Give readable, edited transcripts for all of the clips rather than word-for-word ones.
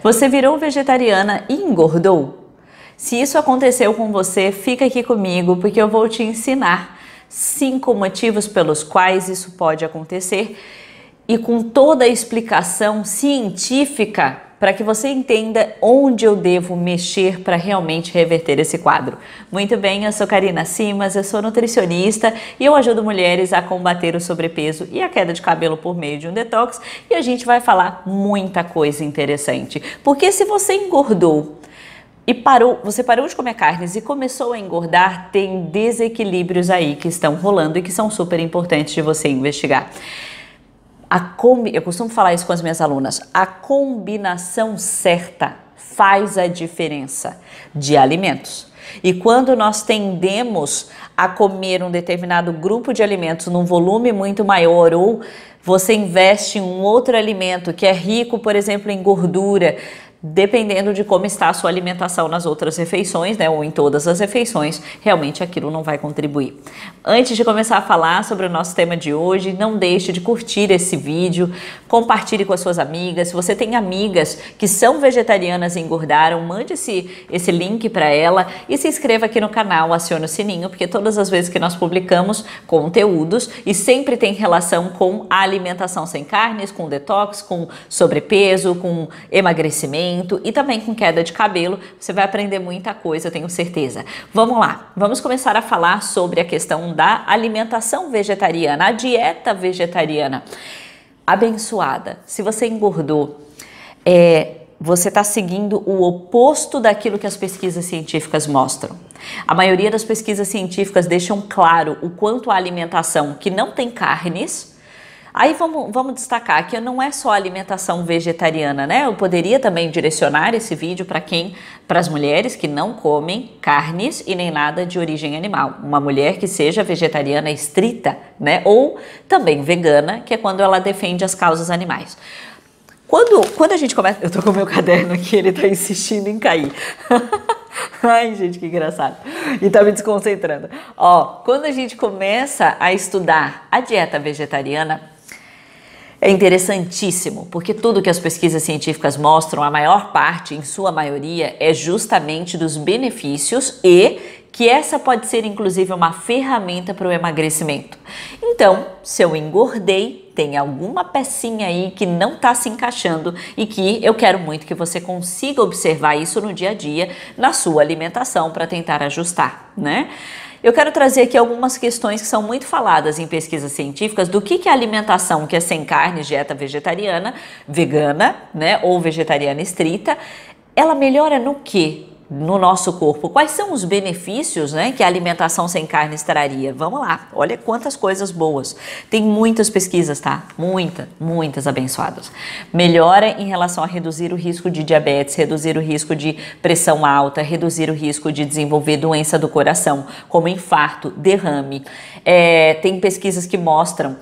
Você virou vegetariana e engordou? Se isso aconteceu com você, fica aqui comigo porque eu vou te ensinar 5 motivos pelos quais isso pode acontecer e com toda a explicação científica para que você entenda onde eu devo mexer para realmente reverter esse quadro. Muito bem, eu sou Karina Simas, eu sou nutricionista e eu ajudo mulheres a combater o sobrepeso e a queda de cabelo por meio de um detox, e a gente vai falar muita coisa interessante. Porque se você engordou e você parou de comer carnes e começou a engordar, tem desequilíbrios aí que estão rolando e que são super importantes de você investigar. Eu costumo falar isso com as minhas alunas, a combinação certa faz a diferença de alimentos. E quando nós tendemos a comer um determinado grupo de alimentos num volume muito maior, ou você investe em um outro alimento que é rico, por exemplo, em gordura, dependendo de como está a sua alimentação nas outras refeições, né, ou em todas as refeições, realmente aquilo não vai contribuir. Antes de começar a falar sobre o nosso tema de hoje, não deixe de curtir esse vídeo, compartilhe com as suas amigas. Se você tem amigas que são vegetarianas e engordaram, mande esse link para ela e se inscreva aqui no canal, acione o sininho, porque todas as vezes que nós publicamos conteúdos e sempre tem relação com a alimentação sem carnes, com detox, com sobrepeso, com emagrecimento, e também com queda de cabelo, você vai aprender muita coisa, eu tenho certeza. Vamos lá, vamos começar a falar sobre a questão da alimentação vegetariana, a dieta vegetariana abençoada. Se você engordou, você está seguindo o oposto daquilo que as pesquisas científicas mostram. A maioria das pesquisas científicas deixam claro o quanto a alimentação que não tem carnes. Aí vamos destacar que não é só alimentação vegetariana, né? Eu poderia também direcionar esse vídeo para as mulheres que não comem carnes e nem nada de origem animal. Uma mulher que seja vegetariana estrita, né? Ou também vegana, que é quando ela defende as causas animais. Quando a gente começa... Eu tô com o meu caderno aqui, ele tá insistindo em cair. Ai, gente, que engraçado. E tá me desconcentrando. Quando a gente começa a estudar a dieta vegetariana, é interessantíssimo, porque tudo que as pesquisas científicas mostram, a maior parte, em sua maioria, é justamente dos benefícios e que essa pode ser inclusive uma ferramenta para o emagrecimento. Então, se eu engordei, tem alguma pecinha aí que não está se encaixando e que eu quero muito que você consiga observar isso no dia a dia, na sua alimentação, para tentar ajustar, né? Eu quero trazer aqui algumas questões que são muito faladas em pesquisas científicas do que é a alimentação que é sem carne, dieta vegetariana, vegana, né, ou vegetariana estrita, ela melhora no quê? No nosso corpo. Quais são os benefícios, né, que a alimentação sem carnes traria? Vamos lá, olha quantas coisas boas. Tem muitas pesquisas, tá? Muitas abençoadas. Melhora em relação a reduzir o risco de diabetes, reduzir o risco de pressão alta, reduzir o risco de desenvolver doença do coração, como infarto, derrame. Tem pesquisas que mostram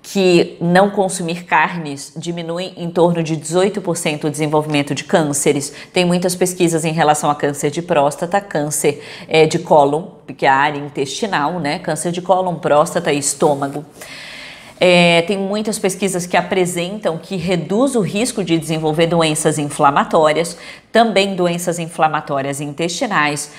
que não consumir carnes diminui em torno de 18% o desenvolvimento de cânceres. Tem muitas pesquisas em relação a câncer de próstata, câncer de cólon, que é a área intestinal, né? Câncer de cólon, próstata e estômago. Tem muitas pesquisas que apresentam que reduz o risco de desenvolver doenças inflamatórias, também doenças inflamatórias intestinais.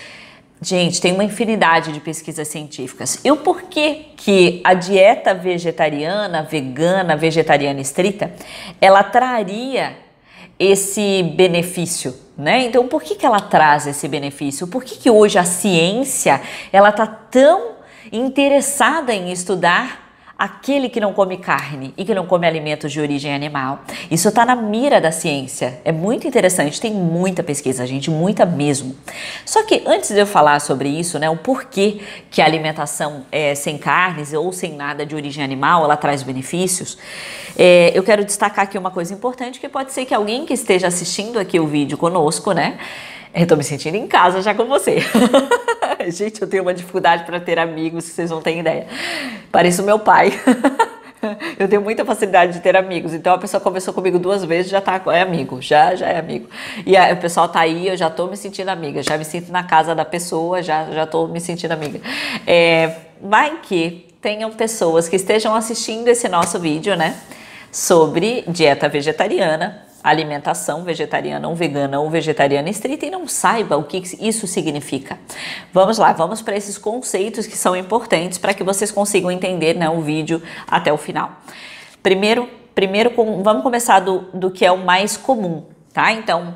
Gente, tem uma infinidade de pesquisas científicas. E o porquê que a dieta vegetariana, vegana, vegetariana estrita, ela traria esse benefício, né? Então, por que ela traz esse benefício? Por que hoje a ciência, ela tá tão interessada em estudar aquele que não come carne e que não come alimentos de origem animal? Isso está na mira da ciência. É muito interessante, tem muita pesquisa, gente, muita mesmo. Só que antes de eu falar sobre isso, né, o porquê que a alimentação sem carnes ou sem nada de origem animal, ela traz benefícios, eu quero destacar aqui uma coisa importante, que pode ser que alguém que esteja assistindo aqui o vídeo conosco, né, eu tô me sentindo em casa já com você. Gente, eu tenho uma dificuldade para ter amigos, vocês não têm ideia. Pareço meu pai. Eu tenho muita facilidade de ter amigos. Então a pessoa conversou comigo 2 vezes, já é amigo, já é amigo. E o pessoal tá aí, eu já tô me sentindo amiga, já me sinto na casa da pessoa, já tô me sentindo amiga. Vai que tenham pessoas que estejam assistindo esse nosso vídeo, né, sobre dieta vegetariana, alimentação vegetariana ou vegana ou vegetariana estrita e não saiba o que isso significa. Vamos lá, vamos para esses conceitos que são importantes para que vocês consigam entender, né, o vídeo até o final. Primeiro vamos começar do que é o mais comum, tá? Então,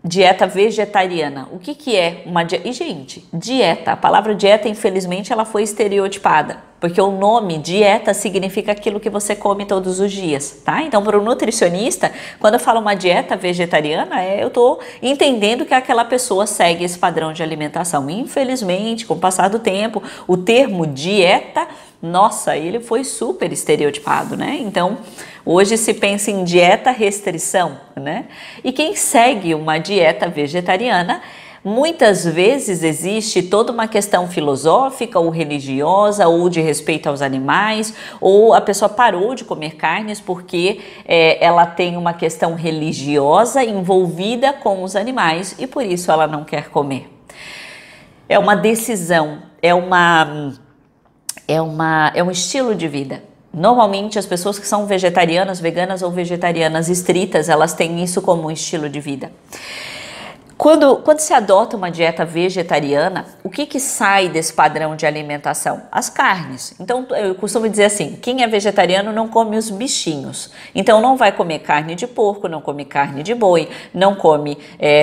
dieta vegetariana. O que é uma dieta? E, gente, dieta. A palavra dieta, infelizmente, ela foi estereotipada. Porque o nome dieta significa aquilo que você come todos os dias, tá? Então, para o nutricionista, quando eu falo uma dieta vegetariana, eu tô entendendo que aquela pessoa segue esse padrão de alimentação. Infelizmente, com o passar do tempo, o termo dieta, nossa, ele foi super estereotipado, né? Então, hoje se pensa em dieta restrição, né? E quem segue uma dieta vegetariana, muitas vezes existe toda uma questão filosófica ou religiosa ou de respeito aos animais, ou a pessoa parou de comer carnes porque ela tem uma questão religiosa envolvida com os animais e por isso ela não quer comer. É uma decisão, é um estilo de vida. Normalmente as pessoas que são vegetarianas, veganas ou vegetarianas estritas, elas têm isso como um estilo de vida. Quando se adota uma dieta vegetariana, o que sai desse padrão de alimentação? As carnes. Então, eu costumo dizer assim, quem é vegetariano não come os bichinhos. Então, não vai comer carne de porco, não come carne de boi, não come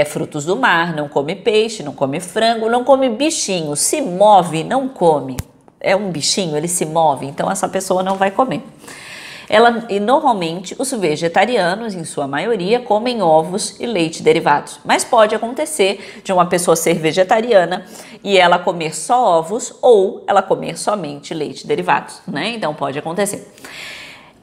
frutos do mar, não come peixe, não come frango, não come bichinho. Se move, não come. É um bichinho, ele se move, então essa pessoa não vai comer. E normalmente os vegetarianos, em sua maioria, comem ovos e leite derivados. Mas pode acontecer de uma pessoa ser vegetariana e ela comer só ovos ou ela comer somente leite derivados, né? Então pode acontecer.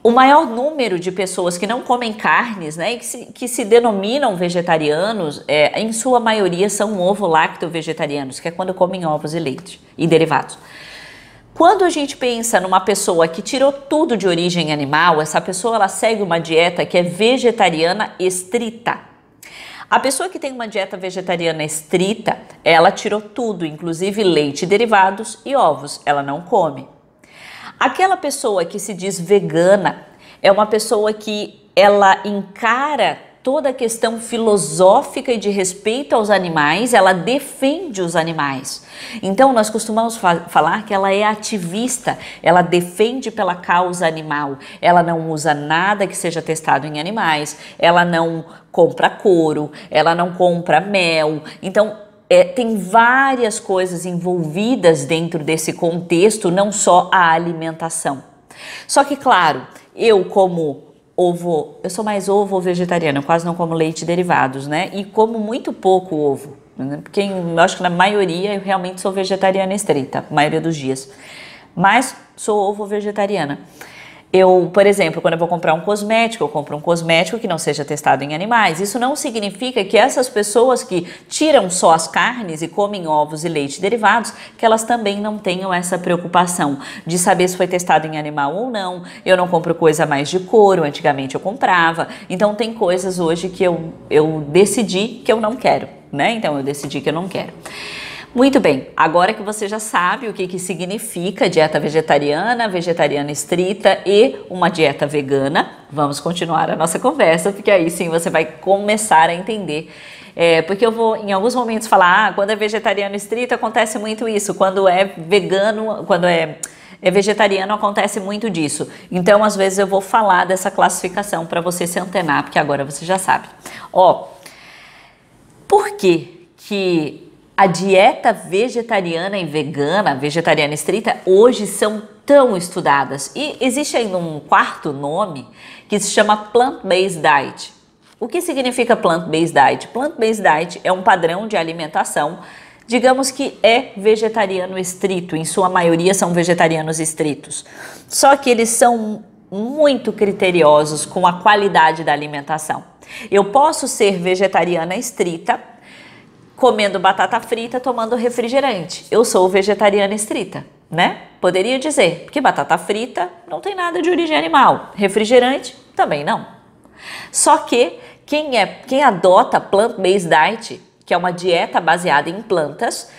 O maior número de pessoas que não comem carnes, né, e que se denominam vegetarianos, em sua maioria são ovo-lacto-vegetarianos, que é quando comem ovos e leite e derivados. Quando a gente pensa numa pessoa que tirou tudo de origem animal, essa pessoa ela segue uma dieta que é vegetariana estrita. A pessoa que tem uma dieta vegetariana estrita, ela tirou tudo, inclusive leite, derivados e ovos, ela não come. Aquela pessoa que se diz vegana é uma pessoa que ela encara toda a questão filosófica e de respeito aos animais, ela defende os animais. Então, nós costumamos falar que ela é ativista, ela defende pela causa animal, ela não usa nada que seja testado em animais, ela não compra couro, ela não compra mel. Então, tem várias coisas envolvidas dentro desse contexto, não só a alimentação. Só que, claro, eu sou mais ovo vegetariana, eu quase não como leite e derivados, né? E como muito pouco ovo, né? Porque eu acho que na maioria eu realmente sou vegetariana estrita, a maioria dos dias. Mas sou ovo vegetariana. Eu, por exemplo, quando eu vou comprar um cosmético, eu compro um cosmético que não seja testado em animais. Isso não significa que essas pessoas que tiram só as carnes e comem ovos e leite derivados, que elas também não tenham essa preocupação de saber se foi testado em animal ou não. Eu não compro coisa mais de couro, antigamente eu comprava. Então tem coisas hoje que eu decidi que eu não quero, né? Então eu decidi que eu não quero. Muito bem, agora que você já sabe o que significa dieta vegetariana, vegetariana estrita e uma dieta vegana, vamos continuar a nossa conversa, porque aí sim você vai começar a entender. Porque eu vou em alguns momentos falar, quando é vegetariano estrito acontece muito isso, quando é vegano, quando é vegetariano acontece muito disso. Então, às vezes eu vou falar dessa classificação para você se antenar, porque agora você já sabe. Por que a dieta vegetariana e vegana, vegetariana estrita, hoje são tão estudadas? E existe ainda um quarto nome que se chama Plant-Based Diet. O que significa Plant-Based Diet? Plant-Based Diet é um padrão de alimentação, digamos que é vegetariano estrito, em sua maioria são vegetarianos estritos. Só que eles são muito criteriosos com a qualidade da alimentação. Eu posso ser vegetariana estrita, comendo batata frita, tomando refrigerante. Eu sou vegetariana estrita, né? Poderia dizer, porque batata frita não tem nada de origem animal. Refrigerante também não. Só que quem adota Plant-Based Diet, que é uma dieta baseada em plantas,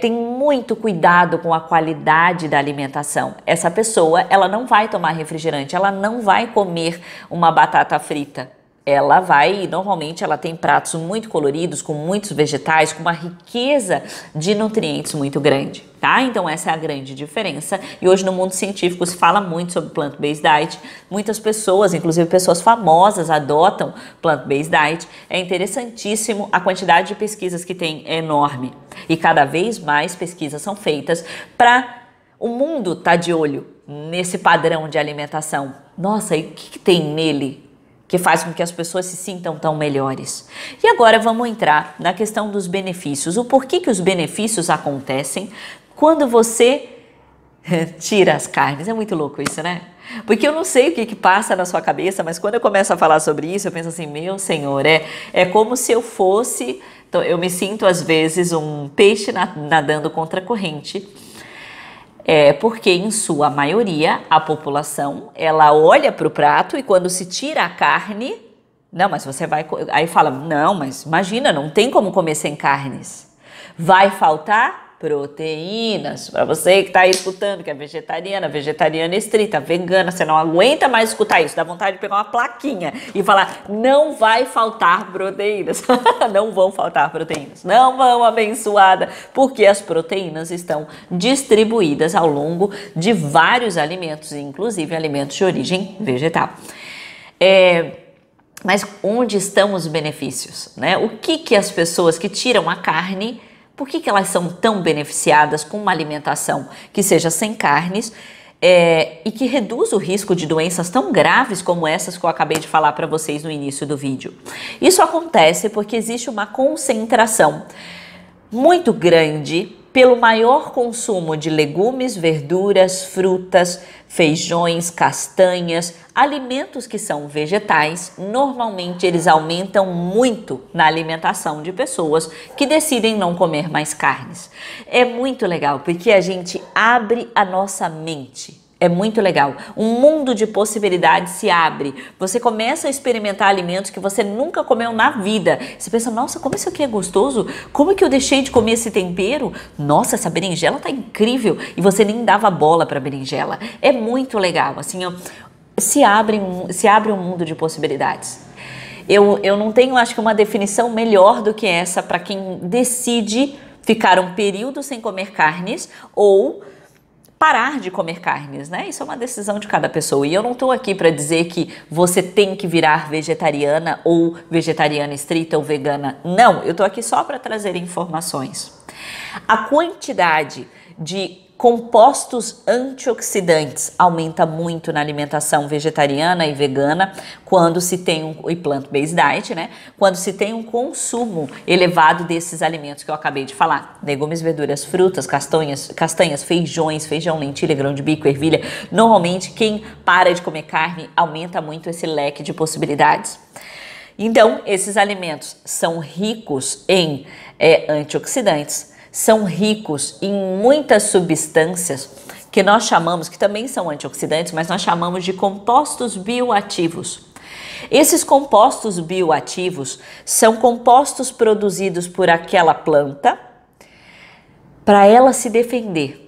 tem muito cuidado com a qualidade da alimentação. Essa pessoa, ela não vai tomar refrigerante, ela não vai comer uma batata frita. ela vai, normalmente ela tem pratos muito coloridos, com muitos vegetais, com uma riqueza de nutrientes muito grande, tá? Então essa é a grande diferença. E hoje no mundo científico se fala muito sobre plant-based diet. Muitas pessoas, inclusive pessoas famosas, adotam plant-based diet. É interessantíssimo, a quantidade de pesquisas que tem é enorme. E cada vez mais pesquisas são feitas para o mundo estar de olho nesse padrão de alimentação. Nossa, e o que tem nele que faz com que as pessoas se sintam tão melhores? E agora vamos entrar na questão dos benefícios. O porquê que os benefícios acontecem quando você tira as carnes. É muito louco isso, né? Porque eu não sei o que passa na sua cabeça, mas quando eu começo a falar sobre isso, eu penso assim, meu Senhor, é como se eu fosse... Então, eu me sinto às vezes um peixe nadando contra a corrente. Porque em sua maioria a população ela olha para o prato e quando se tira a carne, não, mas você vai, aí fala, não, mas imagina, não tem como comer sem carnes, vai faltar proteínas. Para você que está aí escutando que é vegetariana estrita, vegana, você não aguenta mais escutar isso, dá vontade de pegar uma plaquinha e falar, não vai faltar proteínas, não vão faltar proteínas, não vão, abençoada, porque as proteínas estão distribuídas ao longo de vários alimentos, inclusive alimentos de origem vegetal. Mas onde estão os benefícios, né? O que as pessoas que tiram a carne, por que elas são tão beneficiadas com uma alimentação que seja sem carnes e que reduz o risco de doenças tão graves como essas que eu acabei de falar para vocês no início do vídeo? Isso acontece porque existe uma concentração muito grande pelo maior consumo de legumes, verduras, frutas, feijões, castanhas, alimentos que são vegetais. Normalmente eles aumentam muito na alimentação de pessoas que decidem não comer mais carnes. É muito legal porque a gente abre a nossa mente. É muito legal. Um mundo de possibilidades se abre. Você começa a experimentar alimentos que você nunca comeu na vida. Você pensa, nossa, como isso aqui é gostoso? Como é que eu deixei de comer esse tempero? Nossa, essa berinjela tá incrível. E você nem dava bola para berinjela. É muito legal. Assim, se abre um mundo de possibilidades. Eu não tenho, acho que, uma definição melhor do que essa para quem decide ficar um período sem comer carnes ou parar de comer carnes, né? Isso é uma decisão de cada pessoa. E eu não tô aqui para dizer que você tem que virar vegetariana ou vegetariana estrita ou vegana. Não, eu tô aqui só para trazer informações. A quantidade de compostos antioxidantes aumenta muito na alimentação vegetariana e vegana quando se tem e plant-based diet, né? Quando se tem um consumo elevado desses alimentos que eu acabei de falar. Legumes, verduras, frutas, castanhas, feijões, feijão, lentilha, grão de bico, ervilha. Normalmente quem para de comer carne aumenta muito esse leque de possibilidades. Então, esses alimentos são ricos em antioxidantes, são ricos em muitas substâncias que nós chamamos, que também são antioxidantes, mas nós chamamos de compostos bioativos. Esses compostos bioativos são compostos produzidos por aquela planta para ela se defender.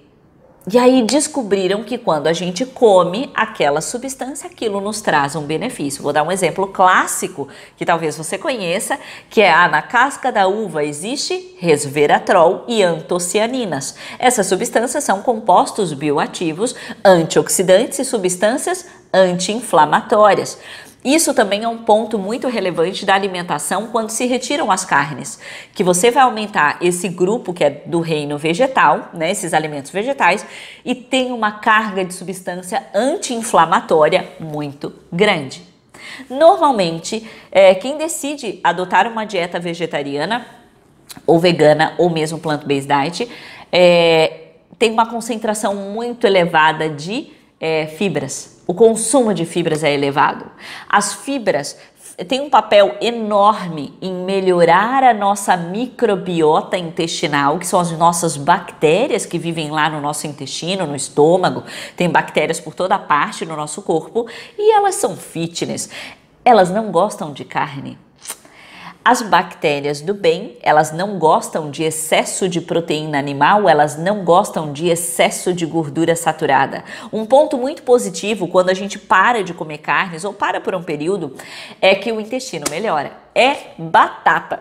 E aí descobriram que quando a gente come aquela substância, aquilo nos traz um benefício. Vou dar um exemplo clássico que talvez você conheça, que é na casca da uva existe resveratrol e antocianinas. Essas substâncias são compostos bioativos, antioxidantes e substâncias anti-inflamatórias. Isso também é um ponto muito relevante da alimentação quando se retiram as carnes, que você vai aumentar esse grupo que é do reino vegetal, né, esses alimentos vegetais, e tem uma carga de substância anti-inflamatória muito grande. Normalmente, quem decide adotar uma dieta vegetariana ou vegana ou mesmo plant-based diet tem uma concentração muito elevada de fibras. O consumo de fibras é elevado. As fibras têm um papel enorme em melhorar a nossa microbiota intestinal, que são as nossas bactérias que vivem lá no nosso intestino, no estômago. Tem bactérias por toda parte no nosso corpo e elas são fitness. Elas não gostam de carne. As bactérias do bem, elas não gostam de excesso de proteína animal, elas não gostam de excesso de gordura saturada. Um ponto muito positivo quando a gente para de comer carnes ou para por um período é que o intestino melhora. É batata.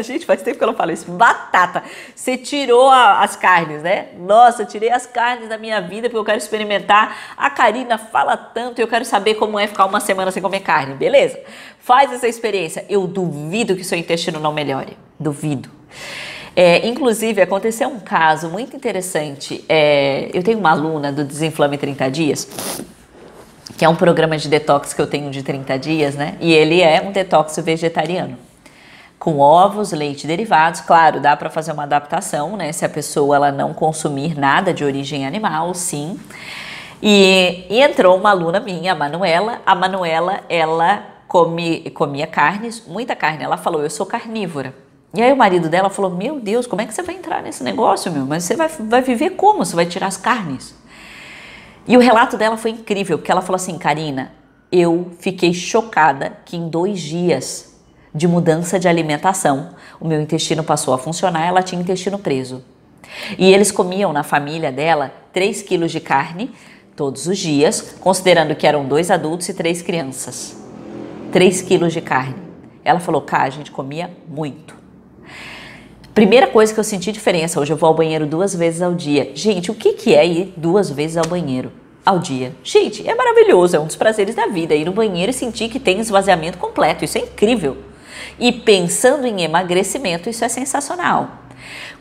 Gente, faz tempo que eu não falo isso. Batata. Você tirou as carnes, né? Nossa, eu tirei as carnes da minha vida porque eu quero experimentar. A Karina fala tanto e eu quero saber como é ficar uma semana sem comer carne. Beleza? Faz essa experiência. Eu duvido que seu intestino não melhore. Duvido. Inclusive, aconteceu um caso muito interessante. Eu tenho uma aluna do Desinflame 30 Dias, que é um programa de detox que eu tenho de 30 dias, né? E ele é um detox vegetariano, com ovos, leite e derivados. Claro, dá para fazer uma adaptação, né? Se a pessoa ela não consumir nada de origem animal, sim. E entrou uma aluna minha, a Manuela. A Manuela, ela comia carnes, muita carne. Ela falou, eu sou carnívora. E aí o marido dela falou, meu Deus, como é que você vai entrar nesse negócio, meu? Mas você vai viver como? Você vai tirar as carnes? E o relato dela foi incrível, porque ela falou assim, Karina, eu fiquei chocada que em 2 dias de mudança de alimentação, o meu intestino passou a funcionar, ela tinha intestino preso. E eles comiam na família dela 3 quilos de carne todos os dias, considerando que eram 2 adultos e 3 crianças. 3 quilos de carne. Ela falou, a gente comia muito. Primeira coisa que eu senti diferença, hoje eu vou ao banheiro 2 vezes ao dia. Gente, o que é ir 2 vezes ao banheiro ao dia? Gente, é maravilhoso, é um dos prazeres da vida, ir no banheiro e sentir que tem esvaziamento completo, isso é incrível. E pensando em emagrecimento, isso é sensacional.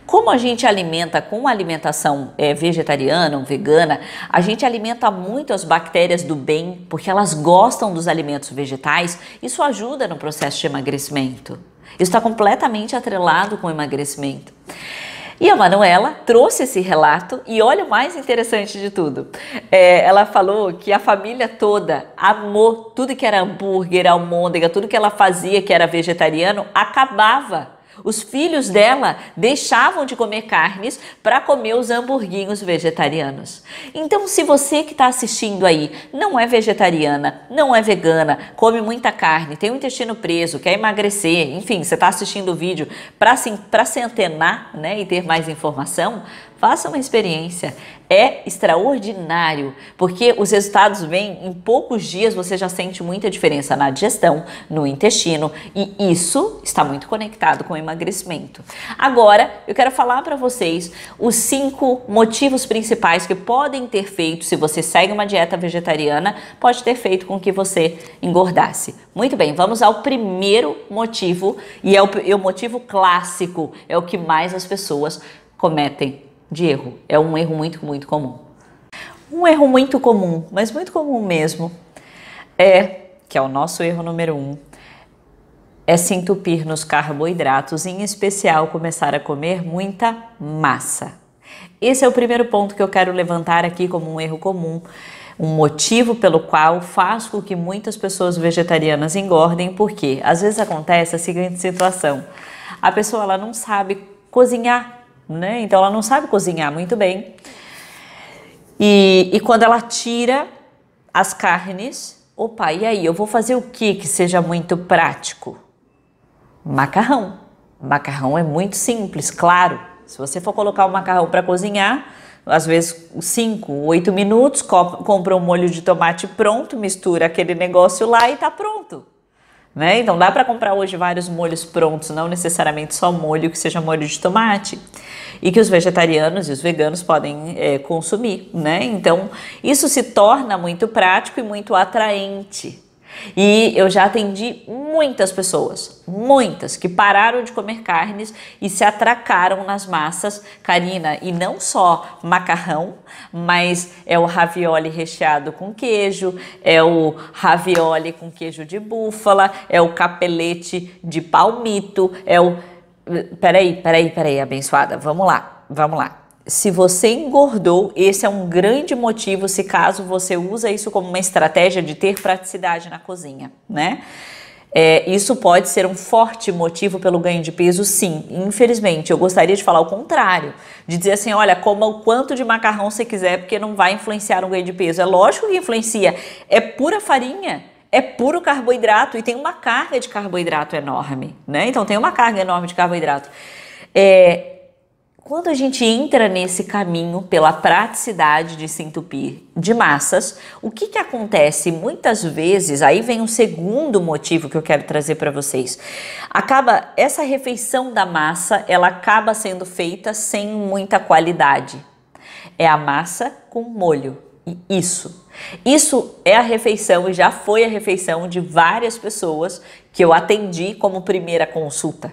Como a gente alimenta com alimentação vegetariana ou vegana, a gente alimenta muito as bactérias do bem, porque elas gostam dos alimentos vegetais, isso ajuda no processo de emagrecimento. Isso está completamente atrelado com o emagrecimento. E a Manuela trouxe esse relato e olha o mais interessante de tudo. Ela falou que a família toda amou tudo que era hambúrguer, almôndega, tudo que ela fazia que era vegetariano, acabava. Os filhos dela deixavam de comer carnes para comer os hamburguinhos vegetarianos. Então, se você que está assistindo aí não é vegetariana, não é vegana, come muita carne, tem o intestino preso, quer emagrecer, enfim, você está assistindo o vídeo para se antenar, né, e ter mais informação, faça uma experiência. É extraordinário, porque os resultados vêm em poucos dias, você já sente muita diferença na digestão, no intestino, e isso está muito conectado com o emagrecimento. Agora, eu quero falar para vocês os 5 motivos principais que podem ter feito, se você segue uma dieta vegetariana, pode ter feito com que você engordasse. Muito bem, vamos ao primeiro motivo, e é o motivo clássico, é o que mais as pessoas cometem de erro. É um erro muito, muito comum. Um erro muito comum, mas muito comum mesmo, que é o nosso erro número 1, é se entupir nos carboidratos, em especial começar a comer muita massa. Esse é o primeiro ponto que eu quero levantar aqui como um erro comum, um motivo pelo qual faz com que muitas pessoas vegetarianas engordem, porque às vezes acontece a seguinte situação, a pessoa ela não sabe cozinhar, né? Então ela não sabe cozinhar muito bem e quando ela tira as carnes, opa, e aí, eu vou fazer o que seja muito prático? Macarrão. Macarrão é muito simples, claro. Se você for colocar o macarrão para cozinhar, às vezes 5, 8 minutos, compra um molho de tomate pronto, mistura aquele negócio lá e tá pronto. Né? Então dá para comprar hoje vários molhos prontos, não necessariamente só molho que seja molho de tomate, e que os vegetarianos e os veganos podem consumir, né? Então isso se torna muito prático e muito atraente. E eu já atendi muitas pessoas, muitas, que pararam de comer carnes e se atracaram nas massas, Karina, e não só macarrão, mas é o ravioli recheado com queijo, é o ravioli com queijo de búfala, é o capelete de palmito, é o... Peraí, abençoada, vamos lá. Se você engordou, esse é um grande motivo, se caso você usa isso como uma estratégia de ter praticidade na cozinha, né? Isso pode ser um forte motivo pelo ganho de peso, sim. Infelizmente, eu gostaria de falar o contrário, de dizer assim, olha, coma o quanto de macarrão você quiser, porque não vai influenciar no ganho de peso. É lógico que influencia, é pura farinha. é puro carboidrato e tem uma carga de carboidrato enorme, né? Então tem uma carga enorme de carboidrato. Quando a gente entra nesse caminho pela praticidade de se entupir de massas, o que acontece muitas vezes, aí vem um segundo motivo que eu quero trazer para vocês. Essa refeição da massa, ela acaba sendo feita sem muita qualidade. É a massa com molho. E isso é a refeição e já foi a refeição de várias pessoas que eu atendi como primeira consulta.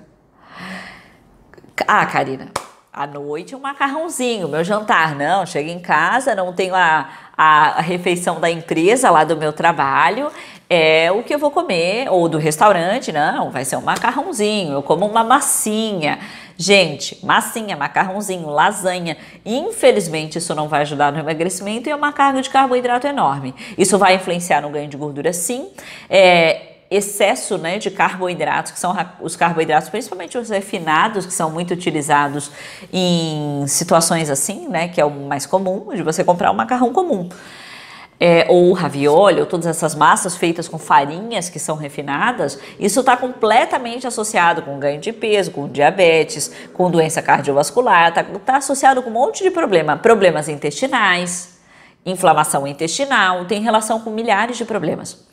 Ah, Karina, à noite um macarrãozinho, meu jantar. Não, chego em casa, não tenho a refeição da empresa lá do meu trabalho, é o que eu vou comer, ou do restaurante, não, vai ser um macarrãozinho, eu como uma massinha. Gente, massinha, macarrãozinho, lasanha, infelizmente isso não vai ajudar no emagrecimento e é uma carga de carboidrato enorme. Isso vai influenciar no ganho de gordura, sim. Excesso, né, de carboidratos, que são os carboidratos, principalmente os refinados, que são muito utilizados em situações assim, né, que é o mais comum, de você comprar um macarrão comum. Ou ravioli, ou todas essas massas feitas com farinhas que são refinadas, isso está completamente associado com ganho de peso, com diabetes, com doença cardiovascular, está associado com um monte de problemas intestinais, inflamação intestinal, tem relação com milhares de problemas.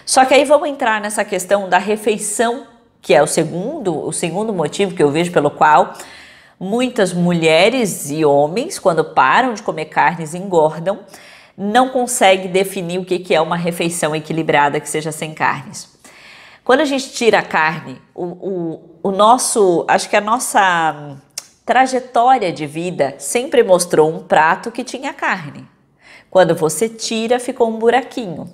Só que aí vamos entrar nessa questão da refeição, que é o segundo motivo que eu vejo pelo qual muitas mulheres e homens, quando param de comer carnes, engordam, não consegue definir o que é uma refeição equilibrada que seja sem carnes. Quando a gente tira a carne, acho que a nossa trajetória de vida sempre mostrou um prato que tinha carne. Quando você tira, ficou um buraquinho.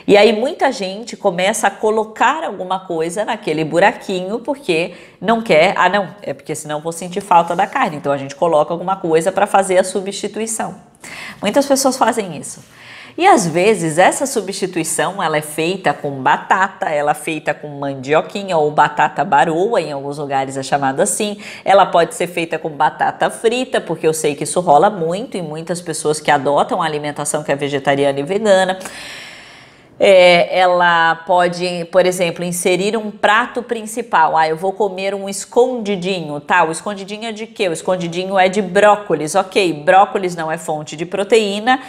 E aí muita gente começa a colocar alguma coisa naquele buraquinho porque não quer, é porque senão vou sentir falta da carne. Então a gente coloca alguma coisa para fazer a substituição. Muitas pessoas fazem isso. E às vezes essa substituição ela é feita com batata, ela é feita com mandioquinha ou batata baroa, em alguns lugares é chamada assim. Ela pode ser feita com batata frita, porque eu sei que isso rola muito em muitas pessoas que adotam a alimentação que é vegetariana e vegana. Ela pode, por exemplo, inserir um prato principal. Eu vou comer um escondidinho, tá? O escondidinho é de quê? O escondidinho é de brócolis. Ok, brócolis não é fonte de proteína.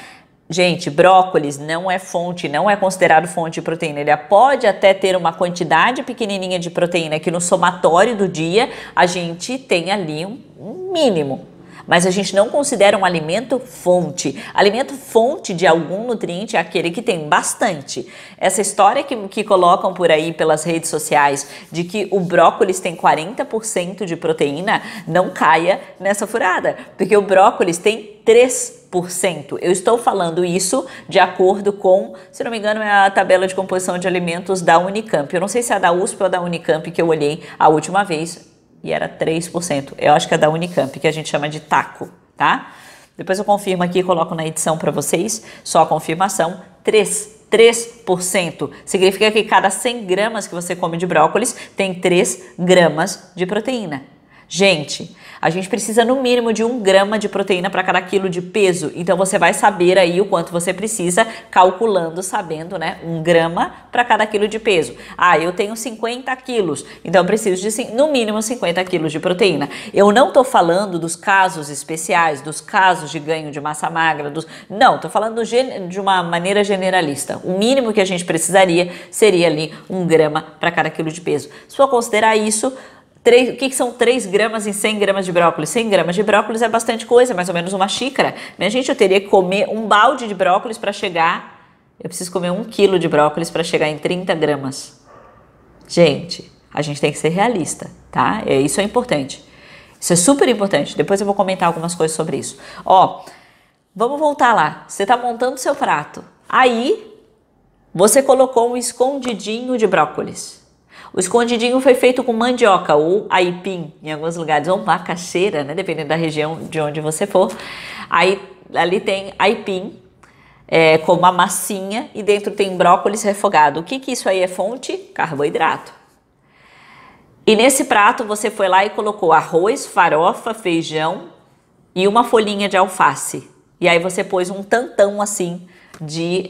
Gente, brócolis não é considerado fonte de proteína. Ele pode até ter uma quantidade pequenininha de proteína que no somatório do dia a gente tem ali um mínimo. Mas a gente não considera um alimento fonte. Alimento fonte de algum nutriente é aquele que tem bastante. Essa história que colocam por aí pelas redes sociais de que o brócolis tem 40% de proteína, não caia nessa furada, porque o brócolis tem 3%. Eu estou falando isso de acordo com, se não me engano, é a tabela de composição de alimentos da Unicamp. Eu não sei se é da USP ou da Unicamp que eu olhei a última vez. E era 3%. Eu acho que é da Unicamp, que a gente chama de taco, tá? Depois eu confirmo aqui e coloco na edição para vocês, só a confirmação, 3%. Significa que cada 100 gramas que você come de brócolis tem 3 gramas de proteína. Gente, a gente precisa no mínimo de 1 grama de proteína para cada quilo de peso. Então você vai saber aí o quanto você precisa calculando, sabendo, né? 1 grama para cada quilo de peso. Eu tenho 50 quilos, então eu preciso de no mínimo 50 quilos de proteína. Eu não tô falando dos casos especiais, dos casos de ganho de massa magra, não, tô falando de uma maneira generalista. O mínimo que a gente precisaria seria ali 1 grama para cada quilo de peso. Se for considerar isso, o que são 3 gramas em 100 gramas de brócolis? 100 gramas de brócolis é bastante coisa, mais ou menos uma xícara. Minha gente, eu teria que comer um balde de brócolis para chegar... Eu preciso comer 1 quilo de brócolis para chegar em 30 gramas. Gente, a gente tem que ser realista, tá? Isso é importante. Isso é super importante. Depois eu vou comentar algumas coisas sobre isso. Vamos voltar lá. Você está montando seu prato. Aí, você colocou um escondidinho de brócolis. O escondidinho foi feito com mandioca ou aipim, em alguns lugares, ou macaxeira, né? Dependendo da região de onde você for. Aí, ali tem aipim, com uma massinha, e dentro tem brócolis refogado. O que isso aí é fonte? Carboidrato. E nesse prato você foi lá e colocou arroz, farofa, feijão e uma folhinha de alface. E aí você pôs um tantão assim de...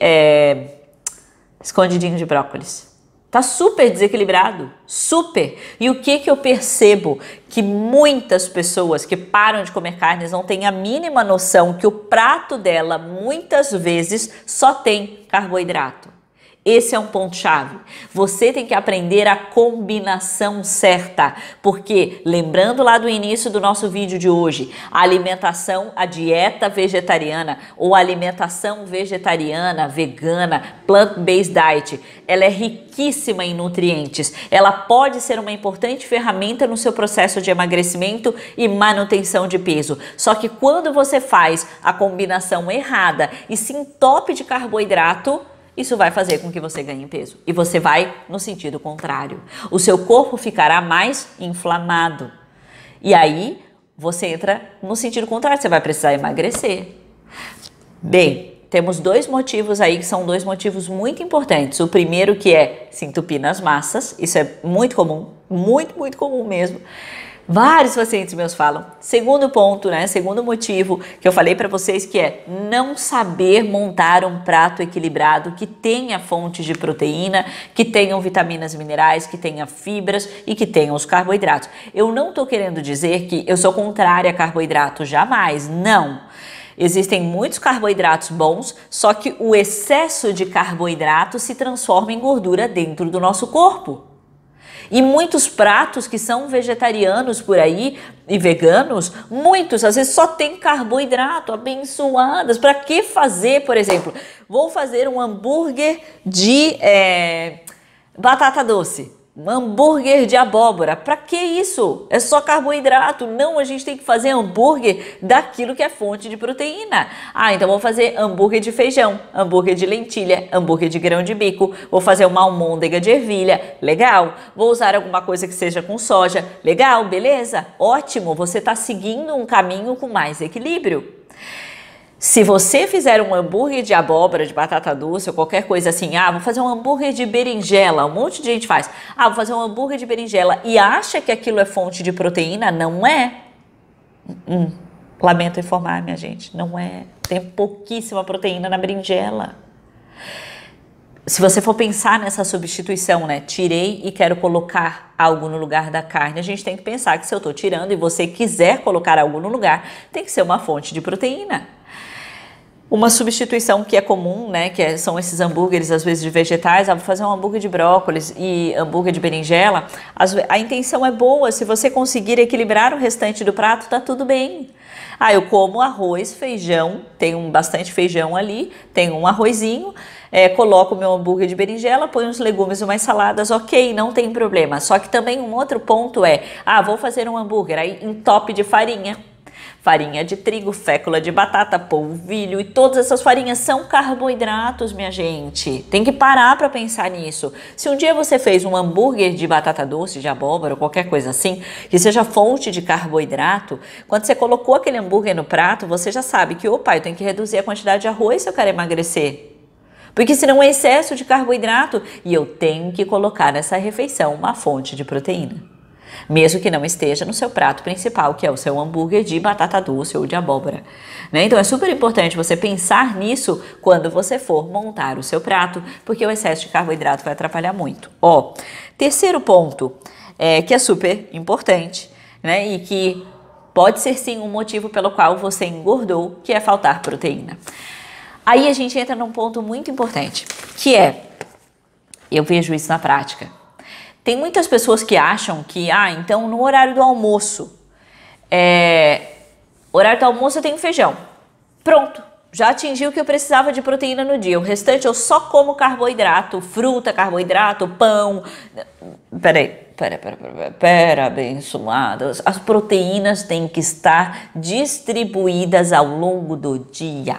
escondidinho de brócolis. Tá super desequilibrado, super. E o que eu percebo? Que muitas pessoas que param de comer carnes não têm a mínima noção que o prato dela muitas vezes só tem carboidrato. Esse é um ponto-chave. Você tem que aprender a combinação certa, porque, lembrando lá do início do nosso vídeo de hoje, a alimentação, a dieta vegetariana ou a alimentação vegetariana, vegana, plant-based diet, ela é riquíssima em nutrientes. Ela pode ser uma importante ferramenta no seu processo de emagrecimento e manutenção de peso. Só que quando você faz a combinação errada e se entope de carboidrato, isso vai fazer com que você ganhe peso. E você vai no sentido contrário. O seu corpo ficará mais inflamado. E aí, você entra no sentido contrário. Você vai precisar emagrecer. Bem, temos dois motivos aí que são dois motivos muito importantes. O primeiro que é se entupir nas massas. Isso é muito comum. Muito comum mesmo. Vários pacientes meus falam. Segundo ponto, né? Segundo motivo que eu falei para vocês que é não saber montar um prato equilibrado que tenha fontes de proteína, que tenham vitaminas e minerais, que tenha fibras e que tenha os carboidratos. Eu não tô querendo dizer que eu sou contrária a carboidrato, jamais, não. Existem muitos carboidratos bons, só que o excesso de carboidrato se transforma em gordura dentro do nosso corpo. E muitos pratos que são vegetarianos por aí e veganos, muitos às vezes só tem carboidrato, abençoadas. Para que fazer, por exemplo, vou fazer um hambúrguer de batata doce. Um hambúrguer de abóbora, pra que isso? É só carboidrato. Não, a gente tem que fazer hambúrguer daquilo que é fonte de proteína. Ah, então vou fazer hambúrguer de feijão, hambúrguer de lentilha, hambúrguer de grão de bico, vou fazer uma almôndega de ervilha, legal. Vou usar alguma coisa que seja com soja, legal, beleza, ótimo. Você está seguindo um caminho com mais equilíbrio. Se você fizer um hambúrguer de abóbora, de batata doce ou qualquer coisa assim, vou fazer um hambúrguer de berinjela, um monte de gente faz. Vou fazer um hambúrguer de berinjela e acha que aquilo é fonte de proteína, não é. Lamento informar, minha gente, não é. Tem pouquíssima proteína na berinjela. Se você for pensar nessa substituição, né, tirei e quero colocar algo no lugar da carne, a gente tem que pensar que se eu estou tirando e você quiser colocar algo no lugar, tem que ser uma fonte de proteína. Uma substituição que é comum, né, são esses hambúrgueres, às vezes de vegetais, vou fazer um hambúrguer de brócolis e hambúrguer de berinjela, a intenção é boa, se você conseguir equilibrar o restante do prato, tá tudo bem. Eu como arroz, feijão, tenho bastante feijão ali, tenho um arrozinho, coloco o meu hambúrguer de berinjela, ponho uns legumes e umas saladas, ok, não tem problema. Só que também um outro ponto vou fazer um hambúrguer, aí entope de farinha. Farinha de trigo, fécula de batata, polvilho e todas essas farinhas são carboidratos, minha gente. Tem que parar para pensar nisso. Se um dia você fez um hambúrguer de batata doce, de abóbora ou qualquer coisa assim, que seja fonte de carboidrato, quando você colocou aquele hambúrguer no prato, você já sabe que, eu tenho que reduzir a quantidade de arroz se eu quero emagrecer. Porque senão é excesso de carboidrato e eu tenho que colocar nessa refeição uma fonte de proteína. Mesmo que não esteja no seu prato principal, que é o seu hambúrguer de batata doce ou de abóbora. Né? Então é super importante você pensar nisso quando você for montar o seu prato, porque o excesso de carboidrato vai atrapalhar muito. Terceiro ponto, que é super importante, né? E que pode ser sim um motivo pelo qual você engordou, que é faltar proteína. Aí a gente entra num ponto muito importante, que eu vejo isso na prática. Tem muitas pessoas que acham que, então no horário do almoço, eu tenho feijão. Pronto, já atingi o que eu precisava de proteína no dia. O restante eu só como carboidrato, fruta, carboidrato, pão. Pera, abençoadas. As proteínas têm que estar distribuídas ao longo do dia.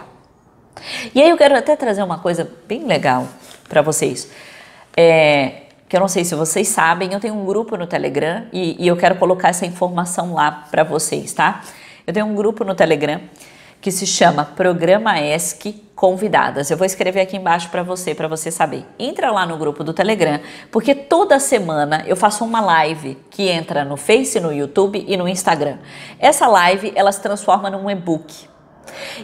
E aí eu quero até trazer uma coisa bem legal para vocês. Que eu não sei se vocês sabem, eu tenho um grupo no Telegram e eu quero colocar essa informação lá para vocês, tá? Eu tenho um grupo no Telegram que se chama Programa ESC Convidadas. Eu vou escrever aqui embaixo para você saber. Entra lá no grupo do Telegram, porque toda semana eu faço uma live que entra no Face, no YouTube e no Instagram. Essa live, ela se transforma num e-book.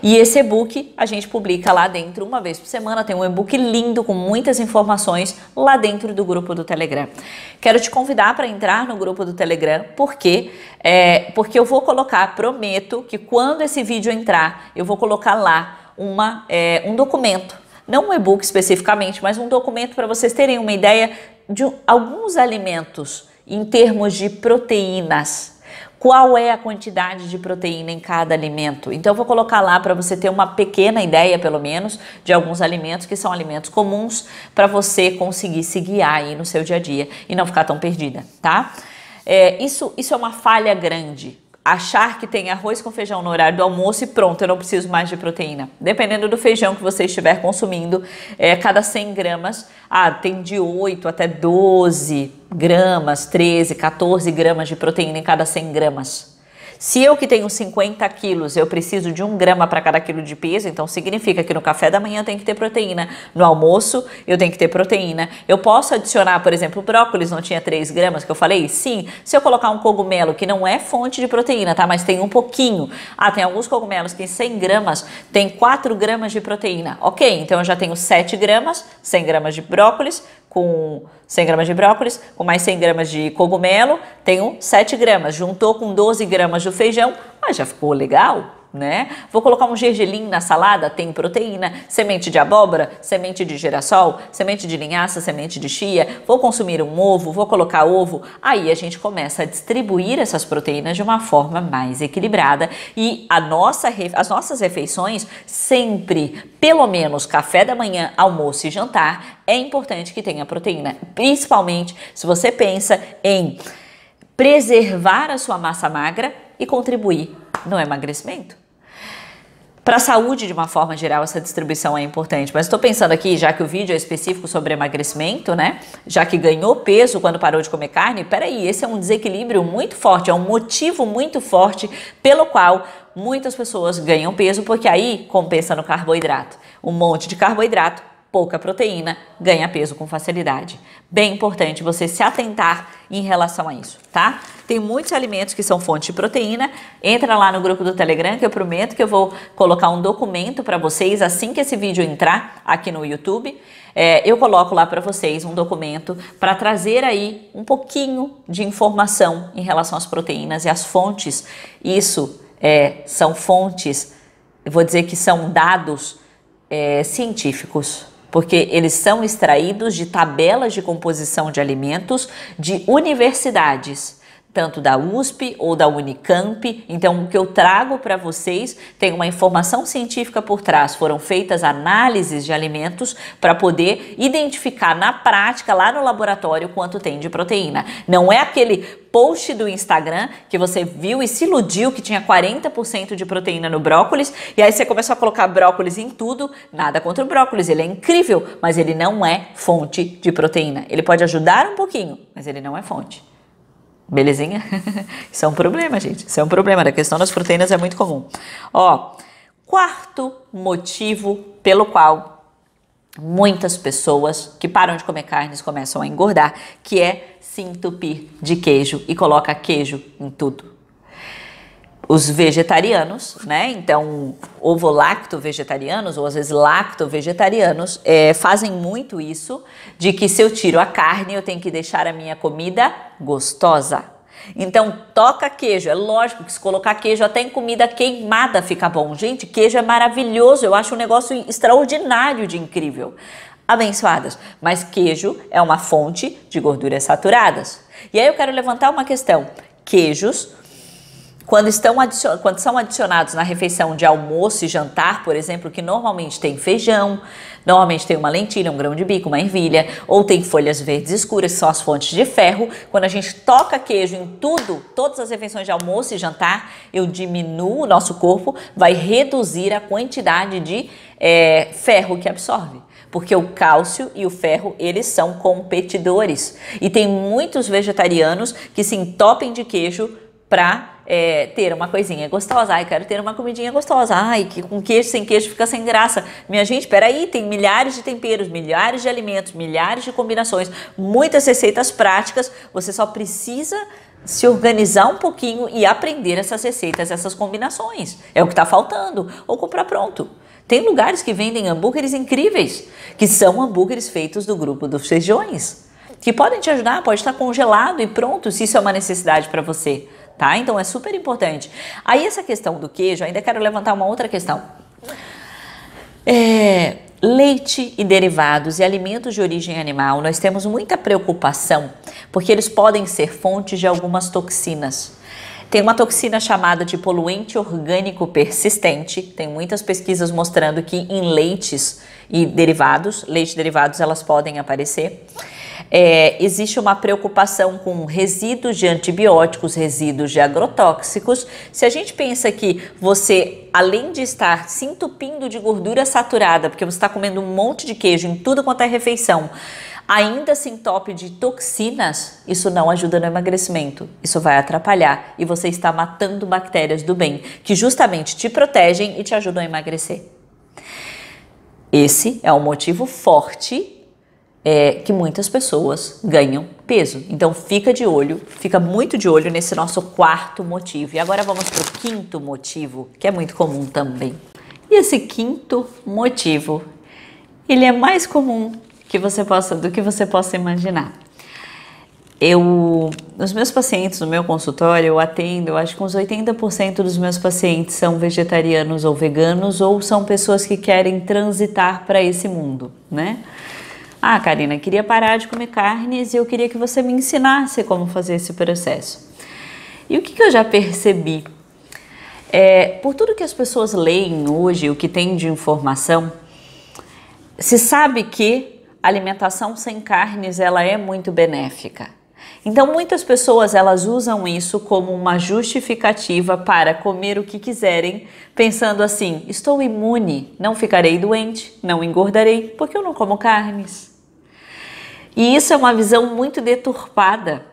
E esse e-book a gente publica lá dentro uma vez por semana, tem um e-book lindo com muitas informações lá dentro do grupo do Telegram. Quero te convidar para entrar no grupo do Telegram, porque eu vou colocar, prometo que quando esse vídeo entrar, eu vou colocar lá um documento, não um e-book especificamente, mas um documento para vocês terem uma ideia de alguns alimentos em termos de proteínas. Qual é a quantidade de proteína em cada alimento? Então eu vou colocar lá para você ter uma pequena ideia, pelo menos, de alguns alimentos que são alimentos comuns para você conseguir se guiar aí no seu dia a dia e não ficar tão perdida, tá? Isso é uma falha grande. Achar que tem arroz com feijão no horário do almoço e pronto, eu não preciso mais de proteína. Dependendo do feijão que você estiver consumindo, cada 100 gramas, tem de 8 até 12 gramas, 13, 14 gramas de proteína em cada 100 gramas. Se eu que tenho 50 quilos, eu preciso de 1 grama para cada quilo de peso, então significa que no café da manhã eu tenho que ter proteína, no almoço eu tenho que ter proteína. Eu posso adicionar, por exemplo, o brócolis não tinha 3 gramas que eu falei? Sim, se eu colocar um cogumelo que não é fonte de proteína, tá? Mas tem um pouquinho. Tem alguns cogumelos que em 100 gramas tem 4 gramas de proteína. Ok, então eu já tenho 7 gramas, 100 gramas de brócolis, com 100 gramas de brócolis, com mais 100 gramas de cogumelo, tenho 7 gramas. Juntou com 12 gramas do feijão, já ficou legal, né? Vou colocar um gergelim na salada, tem proteína, semente de abóbora, semente de girassol, semente de linhaça, semente de chia, vou consumir um ovo, vou colocar ovo, aí a gente começa a distribuir essas proteínas de uma forma mais equilibrada e as nossas refeições sempre, pelo menos café da manhã, almoço e jantar, é importante que tenha proteína, principalmente se você pensa em preservar a sua massa magra e contribuir no emagrecimento. Para a saúde, de uma forma geral, essa distribuição é importante. Mas estou pensando aqui, já que o vídeo é específico sobre emagrecimento, né? Já que ganhou peso quando parou de comer carne, peraí, esse é um desequilíbrio muito forte, é um motivo muito forte pelo qual muitas pessoas ganham peso, porque aí compensa no carboidrato. Um monte de carboidrato, pouca proteína, ganha peso com facilidade. Bem importante você se atentar em relação a isso, tá? Tem muitos alimentos que são fonte de proteína. Entra lá no grupo do Telegram que eu prometo que eu vou colocar um documento para vocês assim que esse vídeo entrar aqui no YouTube. Eu coloco lá para vocês um documento para trazer aí um pouquinho de informação em relação às proteínas e às fontes. Isso são fontes, eu vou dizer que são dados científicos, porque eles são extraídos de tabelas de composição de alimentos de universidades, tanto da USP ou da Unicamp. Então, o que eu trago para vocês tem uma informação científica por trás. Foram feitas análises de alimentos para poder identificar na prática, lá no laboratório, quanto tem de proteína. Não é aquele post do Instagram que você viu e se iludiu que tinha 40% de proteína no brócolis e aí você começou a colocar brócolis em tudo. Nada contra o brócolis, ele é incrível, mas ele não é fonte de proteína. Ele pode ajudar um pouquinho, mas ele não é fonte. Belezinha? Isso é um problema, gente. Isso é um problema. A questão das proteínas é muito comum. Quarto motivo pelo qual muitas pessoas que param de comer carnes começam a engordar, que é se entupir de queijo e coloca queijo em tudo. Os vegetarianos, né? Então, ovo-lacto-vegetarianos ou às vezes lacto-vegetarianos fazem muito isso, de que se eu tiro a carne eu tenho que deixar a minha comida gostosa. Então, toca queijo. É lógico que se colocar queijo até em comida queimada fica bom. Gente, queijo é maravilhoso. Eu acho um negócio extraordinário de incrível. Abençoadas. Mas queijo é uma fonte de gorduras saturadas. E aí eu quero levantar uma questão. Queijos, quando são adicionados na refeição de almoço e jantar, por exemplo, que normalmente tem feijão, normalmente tem uma lentilha, um grão de bico, uma ervilha, ou tem folhas verdes escuras, que são as fontes de ferro. Quando a gente toca queijo em todas as refeições de almoço e jantar, eu diminuo, o nosso corpo vai reduzir a quantidade de ferro que absorve. Porque o cálcio e o ferro, eles são competidores. E tem muitos vegetarianos que se entopem de queijo para ter uma coisinha gostosa. Ai, quero ter uma comidinha gostosa. Ai, que com queijo, sem queijo fica sem graça. Minha gente, peraí, tem milhares de temperos, milhares de alimentos, milhares de combinações, muitas receitas práticas. Você só precisa se organizar um pouquinho e aprender essas receitas, essas combinações. É o que está faltando. Ou comprar pronto. Tem lugares que vendem hambúrgueres incríveis, que são hambúrgueres feitos do grupo dos feijões, que podem te ajudar, pode estar congelado e pronto, se isso é uma necessidade para você. Tá? Então é super importante. Aí essa questão do queijo, ainda quero levantar uma outra questão. Leite e derivados e alimentos de origem animal, nós temos muita preocupação, porque eles podem ser fontes de algumas toxinas. Tem uma toxina chamada de poluente orgânico persistente. Tem muitas pesquisas mostrando que em leites e derivados, elas podem aparecer. Existe uma preocupação com resíduos de antibióticos, resíduos de agrotóxicos. Se a gente pensa que você, além de estar se entupindo de gordura saturada, porque você está comendo um monte de queijo em tudo quanto é refeição, ainda se entope de toxinas, isso não ajuda no emagrecimento. Isso vai atrapalhar e você está matando bactérias do bem, que justamente te protegem e te ajudam a emagrecer. Esse é um motivo forte que muitas pessoas ganham peso. Então fica muito de olho nesse nosso quarto motivo. E agora vamos para o quinto motivo, que é muito comum também. E esse quinto motivo, ele é mais comum do que você possa imaginar. Os meus pacientes no meu consultório, eu atendo, eu acho que uns 80% dos meus pacientes são vegetarianos ou veganos, ou são pessoas que querem transitar para esse mundo, né? Ah, Karina, queria parar de comer carnes e eu queria que você me ensinasse como fazer esse processo. E o que eu já percebi? Por tudo que as pessoas leem hoje, o que tem de informação, se sabe que a alimentação sem carnes ela é muito benéfica. Então muitas pessoas elas usam isso como uma justificativa para comer o que quiserem, pensando assim: estou imune, não ficarei doente, não engordarei, porque eu não como carnes. E isso é uma visão muito deturpada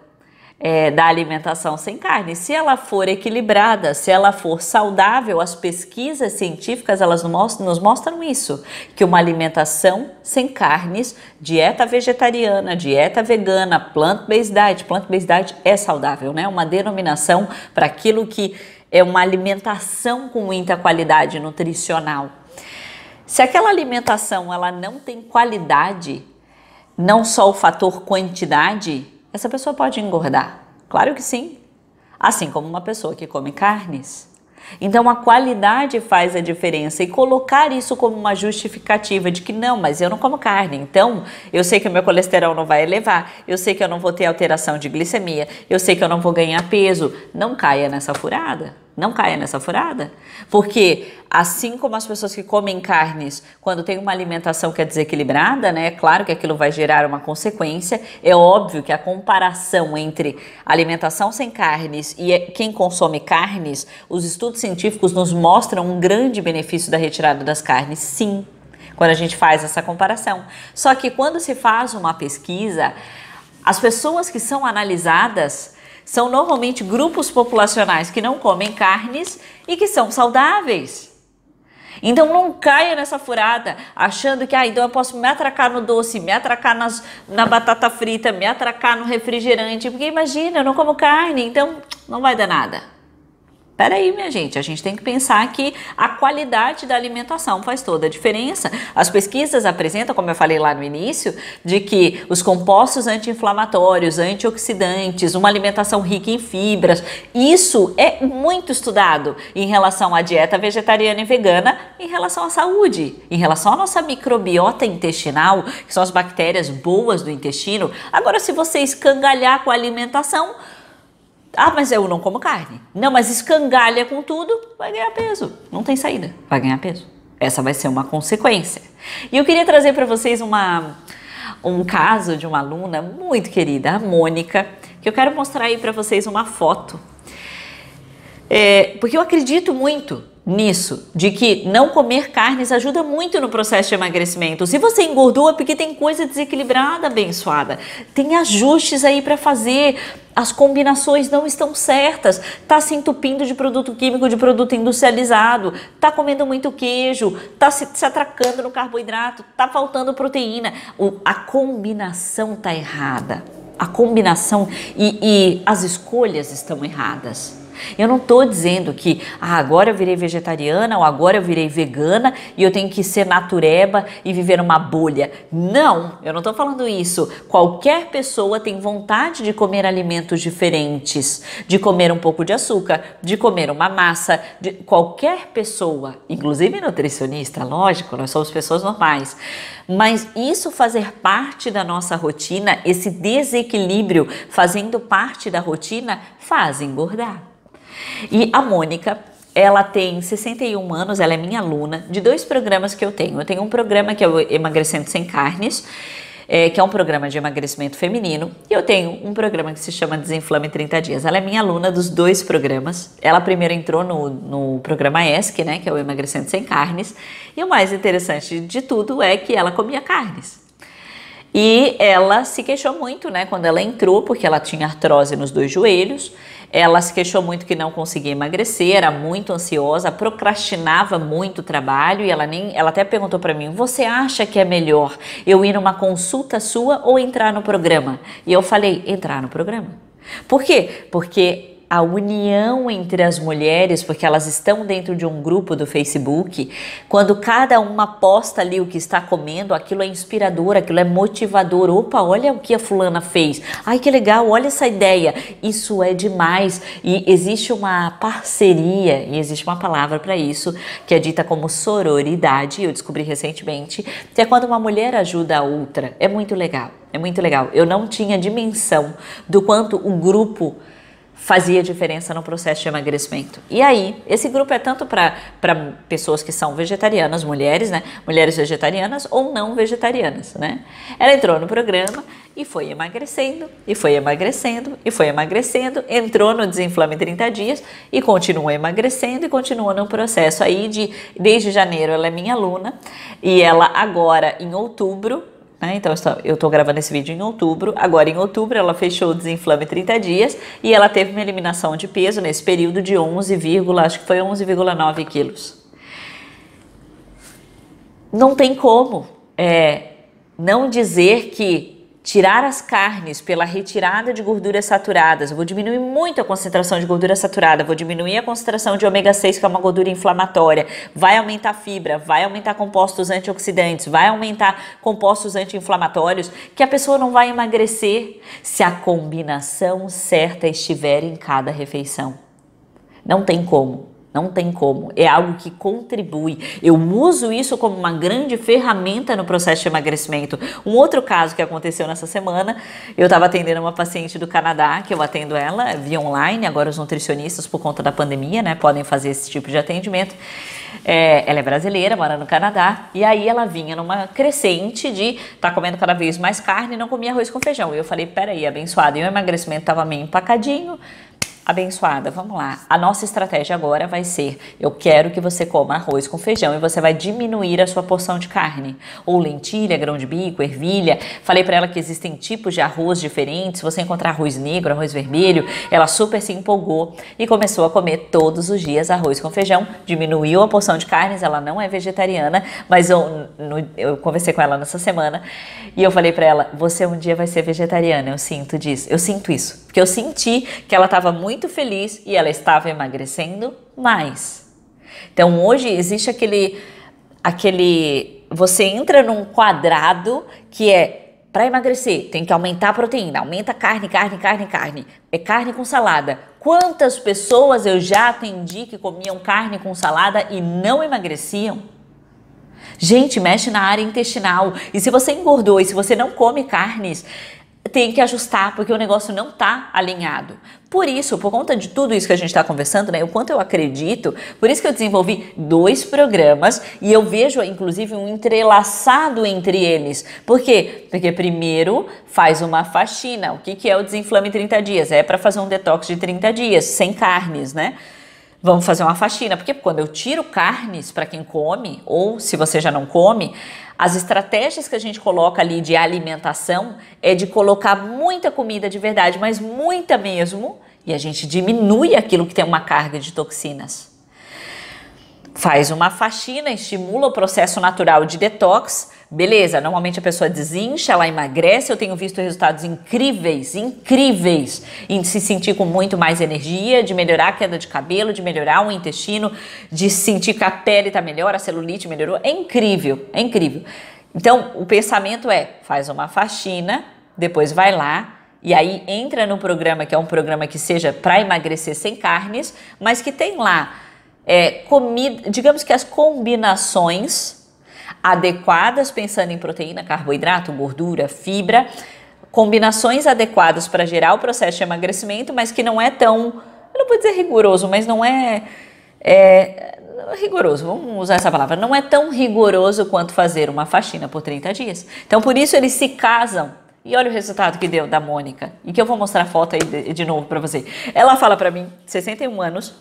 da alimentação sem carne. Se ela for equilibrada, se ela for saudável, as pesquisas científicas elas nos mostram isso, que uma alimentação sem carnes, dieta vegetariana, dieta vegana, plant-based diet é saudável, né? Uma denominação para aquilo que é uma alimentação com muita qualidade nutricional. Se aquela alimentação ela não tem qualidade, não só o fator quantidade, essa pessoa pode engordar. Claro que sim. Assim como uma pessoa que come carnes. Então a qualidade faz a diferença e colocar isso como uma justificativa de que não, mas eu não como carne, então eu sei que o meu colesterol não vai elevar, eu sei que eu não vou ter alteração de glicemia, eu sei que eu não vou ganhar peso. Não caia nessa furada. Não caia nessa furada, porque assim como as pessoas que comem carnes, quando tem uma alimentação que é desequilibrada, né, é claro que aquilo vai gerar uma consequência. É óbvio que a comparação entre alimentação sem carnes e quem consome carnes, os estudos científicos nos mostram um grande benefício da retirada das carnes, sim, quando a gente faz essa comparação. Só que quando se faz uma pesquisa, as pessoas que são analisadas são normalmente grupos populacionais que não comem carnes e que são saudáveis. Então não caia nessa furada achando que então eu posso me atracar no doce, me atracar na batata frita, me atracar no refrigerante, porque imagina, eu não como carne, então não vai dar nada. Peraí, minha gente, a gente tem que pensar que a qualidade da alimentação faz toda a diferença. As pesquisas apresentam, como eu falei lá no início, de que os compostos anti-inflamatórios, antioxidantes, uma alimentação rica em fibras, isso é muito estudado em relação à dieta vegetariana e vegana, em relação à saúde, em relação à nossa microbiota intestinal, que são as bactérias boas do intestino. Agora, se você escangalhar com a alimentação, mas eu não como carne. Não, mas escangalha com tudo, vai ganhar peso. Não tem saída, vai ganhar peso. Essa vai ser uma consequência. E eu queria trazer para vocês um caso de uma aluna muito querida, a Mônica, que eu quero mostrar aí para vocês uma foto. Porque eu acredito muito nisso, de que não comer carnes ajuda muito no processo de emagrecimento. Se você engordou é porque tem coisa desequilibrada, abençoada. Tem ajustes aí para fazer. As combinações não estão certas. Tá se entupindo de produto químico, de produto industrializado. Tá comendo muito queijo. Tá se atracando no carboidrato. Tá faltando proteína. A combinação tá errada. A combinação e as escolhas estão erradas. Eu não estou dizendo que agora eu virei vegetariana ou agora eu virei vegana e eu tenho que ser natureba e viver numa bolha. Não, eu não estou falando isso. Qualquer pessoa tem vontade de comer alimentos diferentes, de comer um pouco de açúcar, de comer uma massa, qualquer pessoa, inclusive nutricionista, lógico, nós somos pessoas normais. Mas isso fazer parte da nossa rotina, esse desequilíbrio fazendo parte da rotina, faz engordar. E a Mônica, ela tem 61 anos, ela é minha aluna de 2 programas que eu tenho. Eu tenho um programa que é o Emagrecendo Sem Carnes, que é um programa de emagrecimento feminino, e eu tenho um programa que se chama Desinflame em 30 Dias. Ela é minha aluna dos 2 programas. Ela primeiro entrou no programa ESC, né, que é o Emagrecendo Sem Carnes, e o mais interessante de tudo é que ela comia carnes. E ela se queixou muito, né, quando ela entrou, porque ela tinha artrose nos 2 joelhos. Ela se queixou muito que não conseguia emagrecer, era muito ansiosa, procrastinava muito o trabalho e ela até perguntou para mim: você acha que é melhor eu ir numa consulta sua ou entrar no programa? E eu falei: entrar no programa. Por quê? Porque a união entre as mulheres, porque elas estão dentro de um grupo do Facebook, quando cada uma posta ali o que está comendo, aquilo é inspirador, aquilo é motivador. Opa, olha o que a fulana fez. Ai, que legal, olha essa ideia. Isso é demais. E existe uma parceria, e existe uma palavra para isso, que é dita como sororidade, eu descobri recentemente, que é quando uma mulher ajuda a outra. É muito legal, é muito legal. Eu não tinha dimensão do quanto o grupo fazia diferença no processo de emagrecimento. E aí, esse grupo é tanto para pessoas que são vegetarianas, mulheres, né? Mulheres vegetarianas ou não vegetarianas, né? Ela entrou no programa e foi emagrecendo, e foi emagrecendo, e foi emagrecendo, entrou no Desinflame 30 Dias e continua emagrecendo e continua no processo aí desde janeiro. Ela é minha aluna e ela agora em outubro, então eu estou gravando esse vídeo em outubro. Agora em outubro ela fechou o Desinflame 30 Dias e ela teve uma eliminação de peso nesse período de 11,9 quilos. Não tem como não dizer que tirar as carnes pela retirada de gorduras saturadas, eu vou diminuir muito a concentração de gordura saturada, vou diminuir a concentração de ômega 6, que é uma gordura inflamatória, vai aumentar a fibra, vai aumentar compostos antioxidantes, vai aumentar compostos anti-inflamatórios, que a pessoa não vai emagrecer se a combinação certa estiver em cada refeição. Não tem como. Não tem como, é algo que contribui. Eu uso isso como uma grande ferramenta no processo de emagrecimento. Um outro caso que aconteceu nessa semana, eu estava atendendo uma paciente do Canadá, que eu atendo ela via online, agora os nutricionistas, por conta da pandemia, né, podem fazer esse tipo de atendimento. Ela é brasileira, mora no Canadá, e aí ela vinha numa crescente de estar comendo cada vez mais carne e não comia arroz com feijão. E eu falei: peraí, abençoada, e o emagrecimento estava meio empacadinho. Abençoada, vamos lá. A nossa estratégia agora vai ser: eu quero que você coma arroz com feijão e você vai diminuir a sua porção de carne. Ou lentilha, grão de bico, ervilha. Falei para ela que existem tipos de arroz diferentes. Se você encontrar arroz negro, arroz vermelho, ela super se empolgou e começou a comer todos os dias arroz com feijão. Diminuiu a porção de carnes, ela não é vegetariana, mas eu conversei com ela nessa semana e eu falei para ela: você um dia vai ser vegetariana, eu sinto disso. Eu sinto isso, porque eu senti que ela estava muito feliz e ela estava emagrecendo mais. Então hoje existe você entra num quadrado que é: para emagrecer tem que aumentar a proteína, aumenta carne, é carne com salada. Quantas pessoas eu já atendi que comiam carne com salada e não emagreciam? Gente, mexe na área intestinal. E se você engordou e se você não come carnes, tem que ajustar, porque o negócio não está alinhado. Por isso, por conta de tudo isso que a gente está conversando, né, o quanto eu acredito, por isso que eu desenvolvi 2 programas e eu vejo, inclusive, um entrelaçado entre eles. Por quê? Porque primeiro faz uma faxina. O que é o Desinflame 30 Dias? É para fazer um detox de 30 dias, sem carnes, né? Vamos fazer uma faxina, porque quando eu tiro carnes para quem come, ou se você já não come, as estratégias que a gente coloca ali de alimentação é de colocar muita comida de verdade, mas muita mesmo, e a gente diminui aquilo que tem uma carga de toxinas. Faz uma faxina, estimula o processo natural de detox, beleza, normalmente a pessoa desincha, ela emagrece, eu tenho visto resultados incríveis, em se sentir com muito mais energia, de melhorar a queda de cabelo, de melhorar o intestino, de sentir que a pele está melhor, a celulite melhorou, é incrível, é incrível. Então, o pensamento é, faz uma faxina, depois vai lá, e aí entra no programa, que é um programa que seja para emagrecer sem carnes, mas que tem lá comida, digamos que as combinações adequadas, pensando em proteína, carboidrato, gordura, fibra, combinações adequadas para gerar o processo de emagrecimento, mas que não é tão, eu não vou dizer rigoroso, mas não é rigoroso, vamos usar essa palavra, não é tão rigoroso quanto fazer uma faxina por 30 dias. Então, por isso eles se casam. E olha o resultado que deu da Mônica, e que eu vou mostrar a foto aí de novo para você. Ela fala para mim, 61 anos,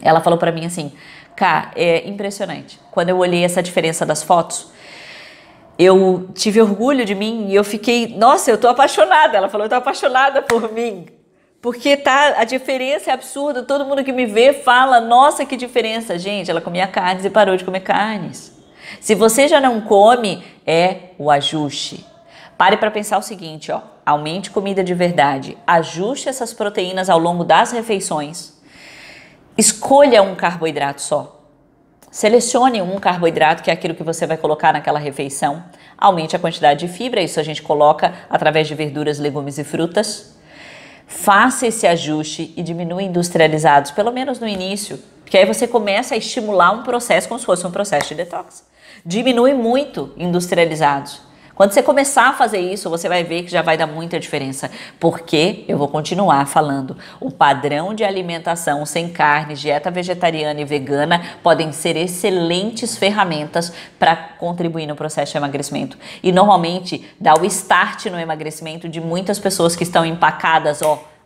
ela falou pra mim assim, Cá, é impressionante. Quando eu olhei essa diferença das fotos, eu tive orgulho de mim e eu fiquei, nossa, eu tô apaixonada. Ela falou, eu tô apaixonada por mim. Porque a diferença é absurda, todo mundo que me vê fala, nossa, que diferença. Gente, ela comia carnes e parou de comer carnes. Se você já não come, é o ajuste. Pare para pensar o seguinte, ó, aumente comida de verdade, ajuste essas proteínas ao longo das refeições. Escolha um carboidrato só. Selecione um carboidrato, que é aquilo que você vai colocar naquela refeição. Aumente a quantidade de fibra, isso a gente coloca através de verduras, legumes e frutas. Faça esse ajuste e diminua industrializados, pelo menos no início, porque aí você começa a estimular um processo como se fosse um processo de detox. Diminui muito industrializados. Quando você começar a fazer isso, você vai ver que já vai dar muita diferença, porque eu vou continuar falando, o padrão de alimentação sem carnes, dieta vegetariana e vegana podem ser excelentes ferramentas para contribuir no processo de emagrecimento. E normalmente dá o start no emagrecimento de muitas pessoas que estão empacadas,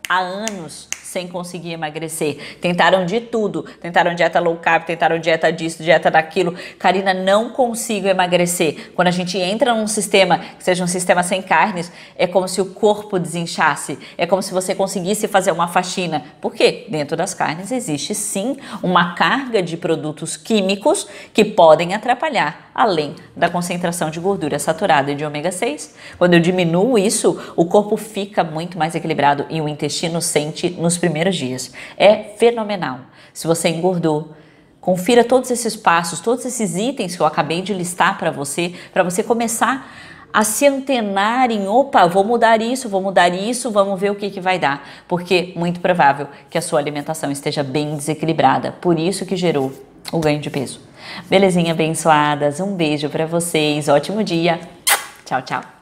há anos sem conseguir emagrecer. Tentaram de tudo. Tentaram dieta low carb, tentaram dieta disso, dieta daquilo. Karina, não consigo emagrecer. Quando a gente entra num sistema que seja um sistema sem carnes, é como se o corpo desinchasse. É como se você conseguisse fazer uma faxina. Por quê? Dentro das carnes existe sim uma carga de produtos químicos que podem atrapalhar, além da concentração de gordura saturada e de ômega 6. Quando eu diminuo isso, o corpo fica muito mais equilibrado e o intestino sente nos primeiros dias. É fenomenal. Se você engordou, confira todos esses passos, todos esses itens que eu acabei de listar para você começar a se antenar em, opa, vou mudar isso, vamos ver o que vai dar. Porque muito provável que a sua alimentação esteja bem desequilibrada. Por isso que gerou o ganho de peso. Belezinha, abençoadas, um beijo para vocês, ótimo dia. Tchau, tchau.